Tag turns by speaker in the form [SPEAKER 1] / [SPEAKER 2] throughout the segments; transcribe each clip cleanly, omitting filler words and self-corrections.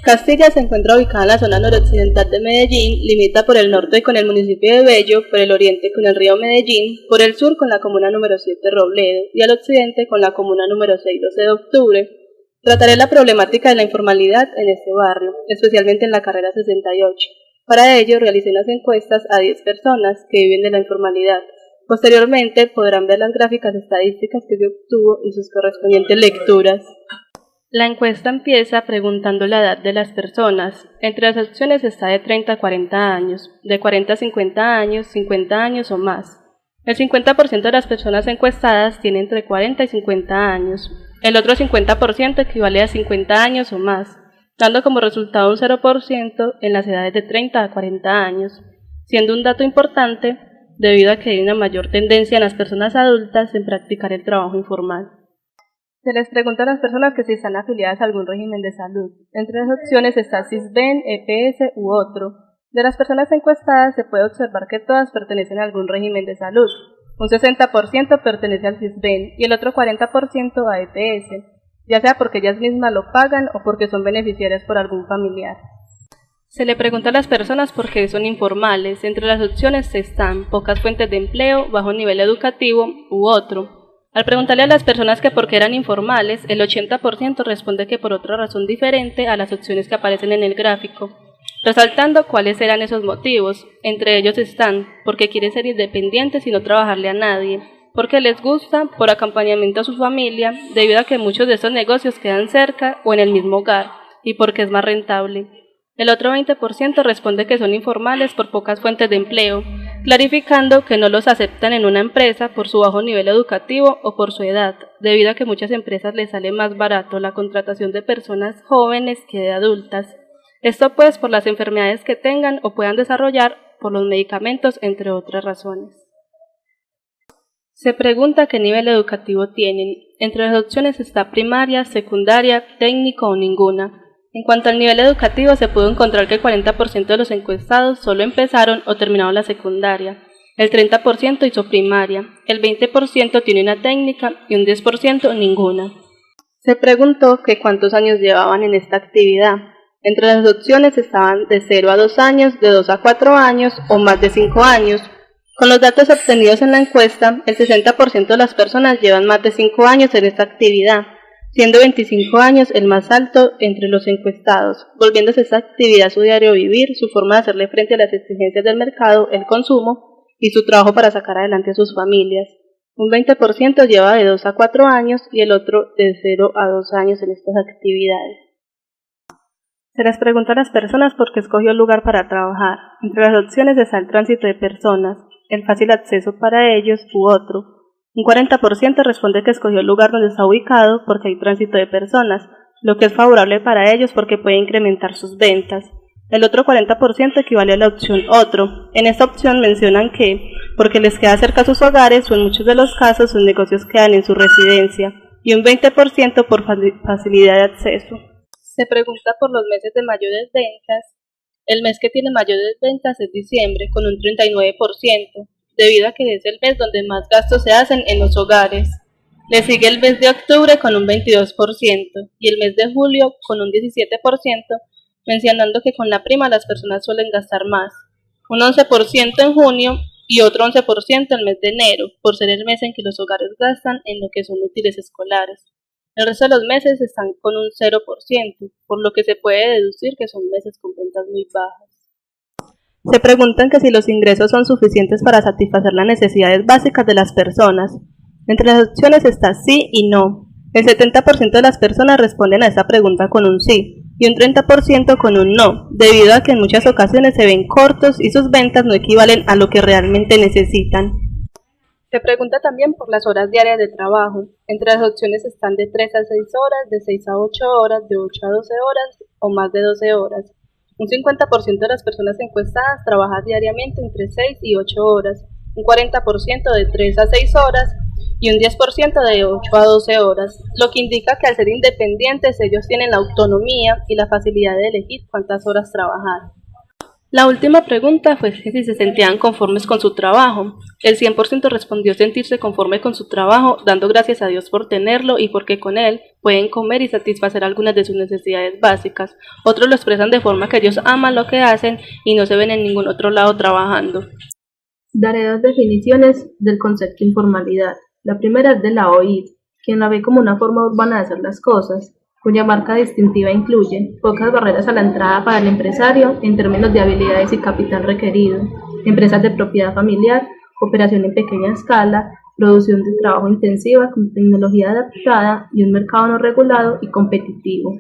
[SPEAKER 1] Castilla se encuentra ubicada en la zona noroccidental de Medellín, limita por el norte con el municipio de Bello, por el oriente con el río Medellín, por el sur con la comuna número 7 Robledo y al occidente con la comuna número 6 12 de octubre. Trataré la problemática de la informalidad en este barrio, especialmente en la carrera 68. Para ello realicé unas encuestas a 10 personas que viven de la informalidad. Posteriormente podrán ver las gráficas estadísticas que se obtuvo y sus correspondientes lecturas. La encuesta empieza preguntando la edad de las personas. Entre las opciones está de 30 a 40 años, de 40 a 50 años, 50 años o más. El 50% de las personas encuestadas tiene entre 40 y 50 años. El otro 50% equivale a 50 años o más, dando como resultado un 0% en las edades de 30 a 40 años, siendo un dato importante debido a que hay una mayor tendencia en las personas adultas en practicar el trabajo informal. Se les pregunta a las personas que si están afiliadas a algún régimen de salud. Entre las opciones está SISBEN, EPS u otro. De las personas encuestadas se puede observar que todas pertenecen a algún régimen de salud. Un 60% pertenece al SISBEN y el otro 40% a EPS, ya sea porque ellas mismas lo pagan o porque son beneficiarias por algún familiar. Se le pregunta a las personas por qué son informales. Entre las opciones están pocas fuentes de empleo, bajo nivel educativo u otro. Al preguntarle a las personas que por qué eran informales, el 80% responde que por otra razón diferente a las opciones que aparecen en el gráfico, resaltando cuáles eran esos motivos. Entre ellos están porque quieren ser independientes y no trabajarle a nadie, porque les gusta, por acompañamiento a su familia, debido a que muchos de estos negocios quedan cerca o en el mismo hogar, y porque es más rentable. El otro 20% responde que son informales por pocas fuentes de empleo, clarificando que no los aceptan en una empresa por su bajo nivel educativo o por su edad, debido a que muchas empresas les sale más barato la contratación de personas jóvenes que de adultas. Esto pues por las enfermedades que tengan o puedan desarrollar, por los medicamentos, entre otras razones. Se pregunta qué nivel educativo tienen. Entre las opciones está primaria, secundaria, técnico o ninguna. En cuanto al nivel educativo, se pudo encontrar que el 40% de los encuestados solo empezaron o terminaron la secundaria, el 30% hizo primaria, el 20% tiene una técnica y un 10% ninguna. Se preguntó que cuántos años llevaban en esta actividad. Entre las opciones estaban de 0 a 2 años, de 2 a 4 años o más de 5 años. Con los datos obtenidos en la encuesta, el 60% de las personas llevan más de 5 años en esta actividad, siendo 25 años el más alto entre los encuestados, volviéndose esta actividad su diario vivir, su forma de hacerle frente a las exigencias del mercado, el consumo y su trabajo para sacar adelante a sus familias. Un 20% lleva de 2 a 4 años y el otro de 0 a 2 años en estas actividades. Se les pregunta a las personas por qué escogió el lugar para trabajar. Entre las opciones está el tránsito de personas, el fácil acceso para ellos u otro. Un 40% responde que escogió el lugar donde está ubicado porque hay tránsito de personas, lo que es favorable para ellos porque puede incrementar sus ventas. El otro 40% equivale a la opción otro. En esta opción mencionan que porque les queda cerca a sus hogares o en muchos de los casos sus negocios quedan en su residencia y un 20% por facilidad de acceso. Se pregunta por los meses de mayores ventas. El mes que tiene mayores ventas es diciembre con un 39%. Debido a que es el mes donde más gastos se hacen en los hogares. Le sigue el mes de octubre con un 22% y el mes de julio con un 17%, mencionando que con la prima las personas suelen gastar más, un 11% en junio y otro 11% el mes de enero, por ser el mes en que los hogares gastan en lo que son útiles escolares. El resto de los meses están con un 0%, por lo que se puede deducir que son meses con ventas muy bajas. Se preguntan que si los ingresos son suficientes para satisfacer las necesidades básicas de las personas. Entre las opciones está sí y no. El 70% de las personas responden a esta pregunta con un sí y un 30% con un no, debido a que en muchas ocasiones se ven cortos y sus ventas no equivalen a lo que realmente necesitan. Se pregunta también por las horas diarias de trabajo. Entre las opciones están de 3 a 6 horas, de 6 a 8 horas, de 8 a 12 horas o más de 12 horas. Un 50% de las personas encuestadas trabaja diariamente entre 6 y 8 horas, un 40% de 3 a 6 horas y un 10% de 8 a 12 horas, lo que indica que al ser independientes ellos tienen la autonomía y la facilidad de elegir cuántas horas trabajar. La última pregunta fue que si se sentían conformes con su trabajo. El 100% respondió sentirse conforme con su trabajo, dando gracias a Dios por tenerlo y porque con él pueden comer y satisfacer algunas de sus necesidades básicas. Otros lo expresan de forma que ellos aman lo que hacen y no se ven en ningún otro lado trabajando.
[SPEAKER 2] Daré dos definiciones del concepto informalidad. La primera es de la OIT, quien la ve como una forma urbana de hacer las cosas, cuya marca distintiva incluye pocas barreras a la entrada para el empresario en términos de habilidades y capital requerido, empresas de propiedad familiar, operación en pequeña escala, producción de trabajo intensiva con tecnología adaptada y un mercado no regulado y competitivo.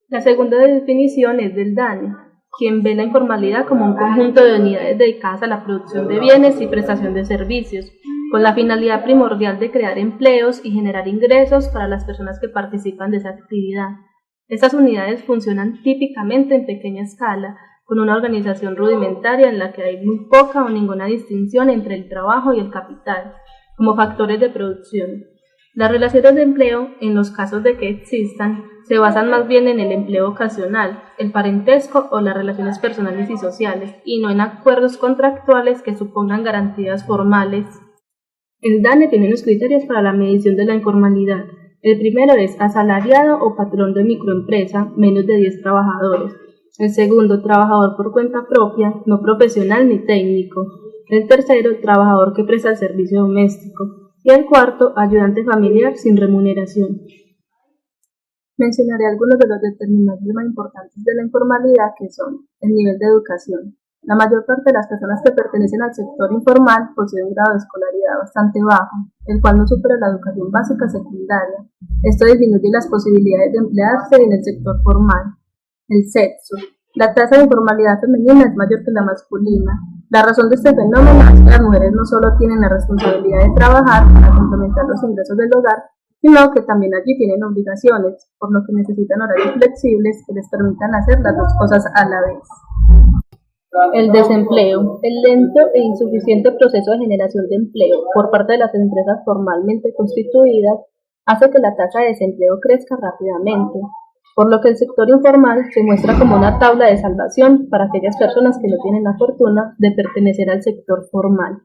[SPEAKER 2] La segunda definición es del DANE, quien ve la informalidad como un conjunto de unidades dedicadas a la producción de bienes y prestación de servicios, con la finalidad primordial de crear empleos y generar ingresos para las personas que participan de esa actividad. Estas unidades funcionan típicamente en pequeña escala, con una organización rudimentaria en la que hay muy poca o ninguna distinción entre el trabajo y el capital, como factores de producción. Las relaciones de empleo, en los casos de que existan, se basan más bien en el empleo ocasional, el parentesco o las relaciones personales y sociales, y no en acuerdos contractuales que supongan garantías formales. El DANE tiene unos criterios para la medición de la informalidad. El primero es asalariado o patrón de microempresa, menos de 10 trabajadores. El segundo, trabajador por cuenta propia, no profesional ni técnico. El tercero, trabajador que presta el servicio doméstico. Y el cuarto, ayudante familiar sin remuneración. Mencionaré algunos de los determinantes más importantes de la informalidad, que son el nivel de educación. La mayor parte de las personas que pertenecen al sector informal posee un grado de escolaridad bastante bajo, el cual no supera la educación básica secundaria. Esto disminuye las posibilidades de emplearse en el sector formal. El sexo. La tasa de informalidad femenina es mayor que la masculina. La razón de este fenómeno es que las mujeres no solo tienen la responsabilidad de trabajar para complementar los ingresos del hogar, sino que también allí tienen obligaciones, por lo que necesitan horarios flexibles que les permitan hacer las dos cosas a la vez. El desempleo. El lento e insuficiente proceso de generación de empleo por parte de las empresas formalmente constituidas hace que la tasa de desempleo crezca rápidamente, por lo que el sector informal se muestra como una tabla de salvación para aquellas personas que no tienen la fortuna de pertenecer al sector formal.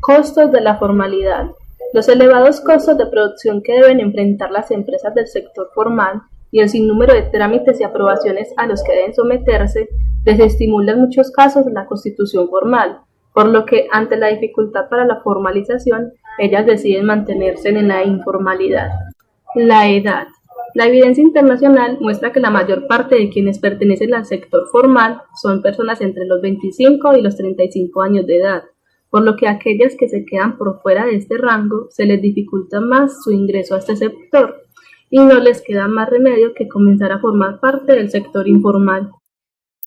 [SPEAKER 2] Costos de la formalidad. Los elevados costos de producción que deben enfrentar las empresas del sector formal y el sinnúmero de trámites y aprobaciones a los que deben someterse desestimula en muchos casos la constitución formal, por lo que ante la dificultad para la formalización, ellas deciden mantenerse en la informalidad. La edad. La evidencia internacional muestra que la mayor parte de quienes pertenecen al sector formal son personas entre los 25 y los 35 años de edad, por lo que a aquellas que se quedan por fuera de este rango se les dificulta más su ingreso a este sector y no les queda más remedio que comenzar a formar parte del sector informal.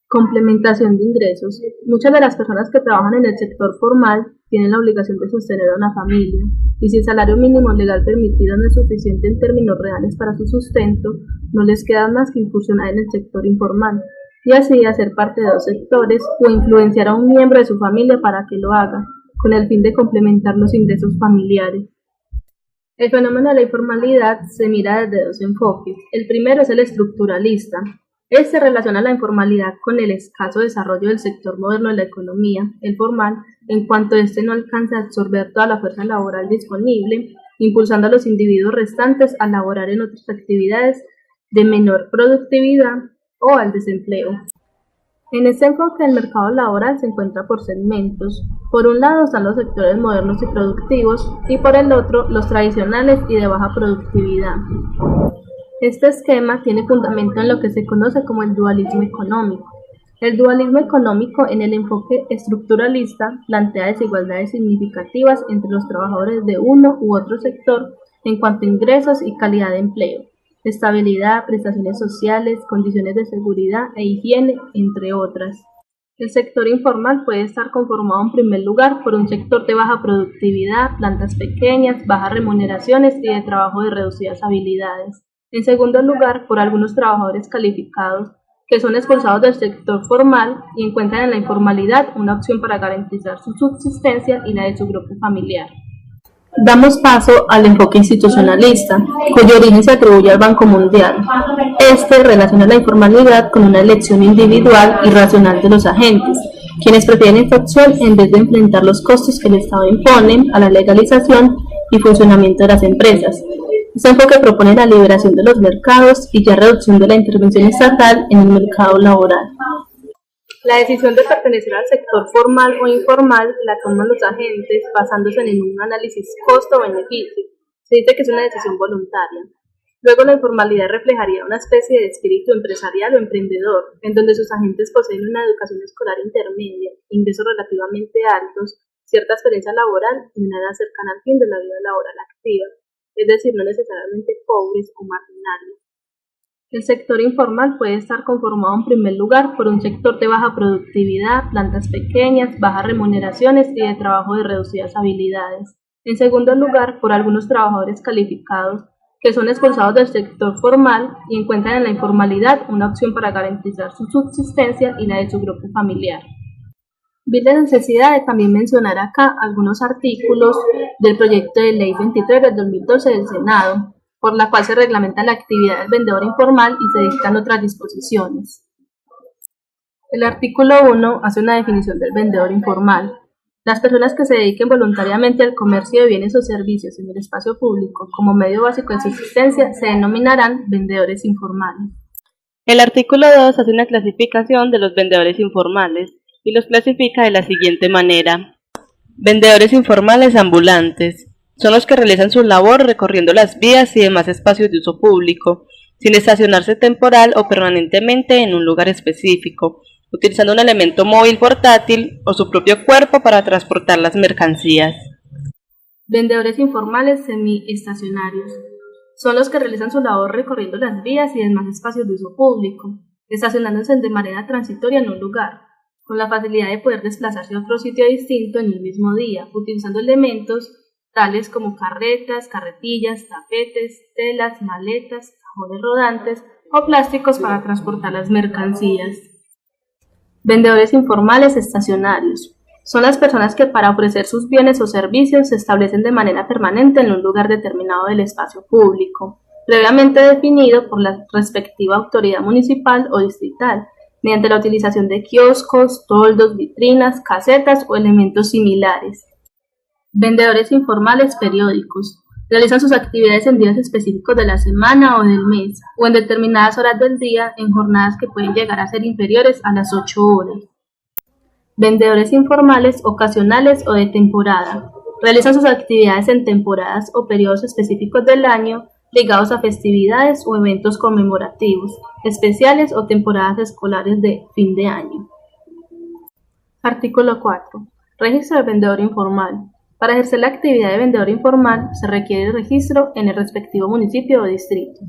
[SPEAKER 2] Complementación de ingresos. Muchas de las personas que trabajan en el sector formal tienen la obligación de sostener a una familia, y si el salario mínimo legal permitido no es suficiente en términos reales para su sustento, no les queda más que incursionar en el sector informal, y así hacer parte de dos sectores o influenciar a un miembro de su familia para que lo haga, con el fin de complementar los ingresos familiares. El fenómeno de la informalidad se mira desde dos enfoques. El primero es el estructuralista. Este relaciona la informalidad con el escaso desarrollo del sector moderno de la economía, el formal, en cuanto éste no alcanza a absorber toda la fuerza laboral disponible, impulsando a los individuos restantes a laborar en otras actividades de menor productividad o al desempleo. En este enfoque el mercado laboral se encuentra por segmentos. Por un lado están los sectores modernos y productivos y por el otro los tradicionales y de baja productividad. Este esquema tiene fundamento en lo que se conoce como el dualismo económico. El dualismo económico en el enfoque estructuralista plantea desigualdades significativas entre los trabajadores de uno u otro sector en cuanto a ingresos y calidad de empleo, estabilidad, prestaciones sociales, condiciones de seguridad e higiene, entre otras. El sector informal puede estar conformado en primer lugar por un sector de baja productividad, plantas pequeñas, bajas remuneraciones y de trabajo de reducidas habilidades. En segundo lugar, por algunos trabajadores calificados que son expulsados del sector formal y encuentran en la informalidad una opción para garantizar su subsistencia y la de su grupo familiar. Damos paso al enfoque institucionalista, cuyo origen se atribuye al Banco Mundial. Este relaciona la informalidad con una elección individual y racional de los agentes, quienes prefieren esta opción en vez de enfrentar los costos que el Estado impone a la legalización y funcionamiento de las empresas. Este enfoque propone la liberación de los mercados y ya reducción de la intervención estatal en el mercado laboral. La decisión de pertenecer al sector formal o informal la toman los agentes basándose en un análisis costo-beneficio. Se dice que es una decisión voluntaria. Luego la informalidad reflejaría una especie de espíritu empresarial o emprendedor, en donde sus agentes poseen una educación escolar intermedia, ingresos relativamente altos, cierta experiencia laboral y una edad cercana al fin de la vida laboral activa, es decir, no necesariamente pobres o marginales. El sector informal puede estar conformado en primer lugar por un sector de baja productividad, plantas pequeñas, bajas remuneraciones y de trabajo de reducidas habilidades. En segundo lugar, por algunos trabajadores calificados que son expulsados del sector formal y encuentran en la informalidad una opción para garantizar su subsistencia y la de su grupo familiar. Vi la necesidad de también mencionar acá algunos artículos del proyecto de ley 23 del 2012 del Senado, por la cual se reglamenta la actividad del vendedor informal y se dictan otras disposiciones. El artículo 1 hace una definición del vendedor informal. Las personas que se dediquen voluntariamente al comercio de bienes o servicios en el espacio público como medio básico de subsistencia se denominarán vendedores informales.
[SPEAKER 1] El artículo 2 hace una clasificación de los vendedores informales y los clasifica de la siguiente manera. Vendedores informales ambulantes. Son los que realizan su labor recorriendo las vías y demás espacios de uso público, sin estacionarse temporal o permanentemente en un lugar específico, utilizando un elemento móvil portátil o su propio cuerpo para transportar las mercancías.
[SPEAKER 2] Vendedores informales semiestacionarios. Son los que realizan su labor recorriendo las vías y demás espacios de uso público, estacionándose de manera transitoria en un lugar, con la facilidad de poder desplazarse a otro sitio distinto en el mismo día, utilizando elementos tales como carretas, carretillas, tapetes, telas, maletas, cajones rodantes o plásticos para transportar las mercancías. Vendedores informales estacionarios. Son las personas que para ofrecer sus bienes o servicios se establecen de manera permanente en un lugar determinado del espacio público, previamente definido por la respectiva autoridad municipal o distrital, mediante la utilización de kioscos, toldos, vitrinas, casetas o elementos similares. Vendedores informales periódicos. Realizan sus actividades en días específicos de la semana o del mes, o en determinadas horas del día en jornadas que pueden llegar a ser inferiores a las 8 horas. Vendedores informales ocasionales o de temporada. Realizan sus actividades en temporadas o periodos específicos del año ligados a festividades o eventos conmemorativos, especiales o temporadas escolares de fin de año. Artículo 4. Registro del vendedor informal. Para ejercer la actividad de vendedor informal se requiere el registro en el respectivo municipio o distrito.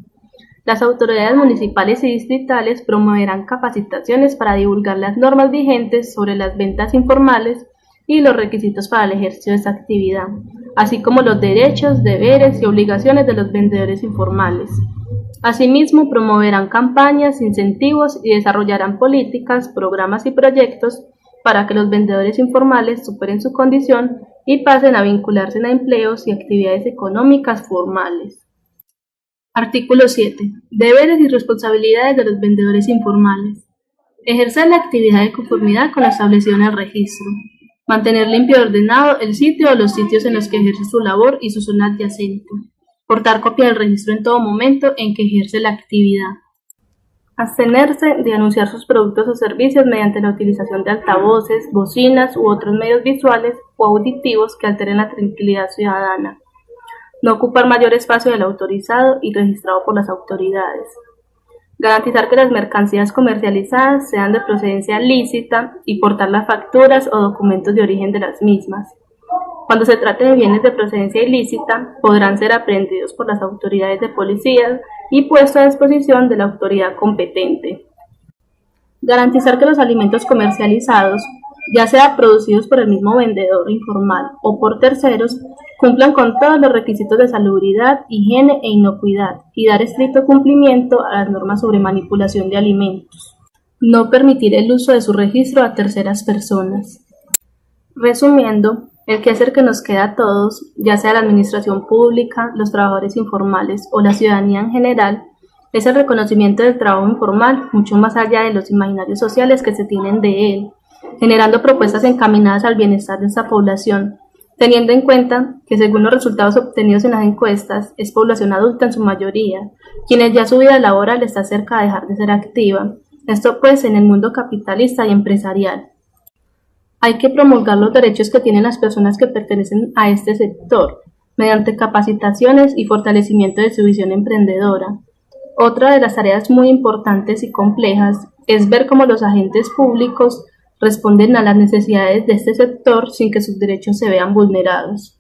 [SPEAKER 2] Las autoridades municipales y distritales promoverán capacitaciones para divulgar las normas vigentes sobre las ventas informales y los requisitos para el ejercicio de esta actividad, así como los derechos, deberes y obligaciones de los vendedores informales. Asimismo, promoverán campañas, incentivos y desarrollarán políticas, programas y proyectos para que los vendedores informales superen su condición y pasen a vincularse a empleos y actividades económicas formales. Artículo 7. Deberes y responsabilidades de los vendedores informales. Ejercer la actividad de conformidad con lo establecido en el registro. Mantener limpio y ordenado el sitio o los sitios en los que ejerce su labor y su zona adyacente. Portar copia del registro en todo momento en que ejerce la actividad. Abstenerse de anunciar sus productos o servicios mediante la utilización de altavoces, bocinas u otros medios visuales o auditivos que alteren la tranquilidad ciudadana. No ocupar mayor espacio del autorizado y registrado por las autoridades. Garantizar que las mercancías comercializadas sean de procedencia lícita y portar las facturas o documentos de origen de las mismas. Cuando se trate de bienes de procedencia ilícita, podrán ser aprehendidos por las autoridades de policía y puestos a disposición de la autoridad competente. Garantizar que los alimentos comercializados, ya sea producidos por el mismo vendedor informal o por terceros, cumplan con todos los requisitos de salubridad, higiene e inocuidad y dar estricto cumplimiento a las normas sobre manipulación de alimentos. No permitir el uso de su registro a terceras personas. Resumiendo, El quehacer que nos queda a todos, ya sea la administración pública, los trabajadores informales o la ciudadanía en general, es el reconocimiento del trabajo informal, mucho más allá de los imaginarios sociales que se tienen de él, generando propuestas encaminadas al bienestar de esta población, teniendo en cuenta que según los resultados obtenidos en las encuestas, es población adulta en su mayoría, quienes ya su vida laboral está cerca de dejar de ser activa, esto pues en el mundo capitalista y empresarial. Hay que promulgar los derechos que tienen las personas que pertenecen a este sector, mediante capacitaciones y fortalecimiento de su visión emprendedora. Otra de las tareas muy importantes y complejas es ver cómo los agentes públicos responden a las necesidades de este sector sin que sus derechos se vean vulnerados.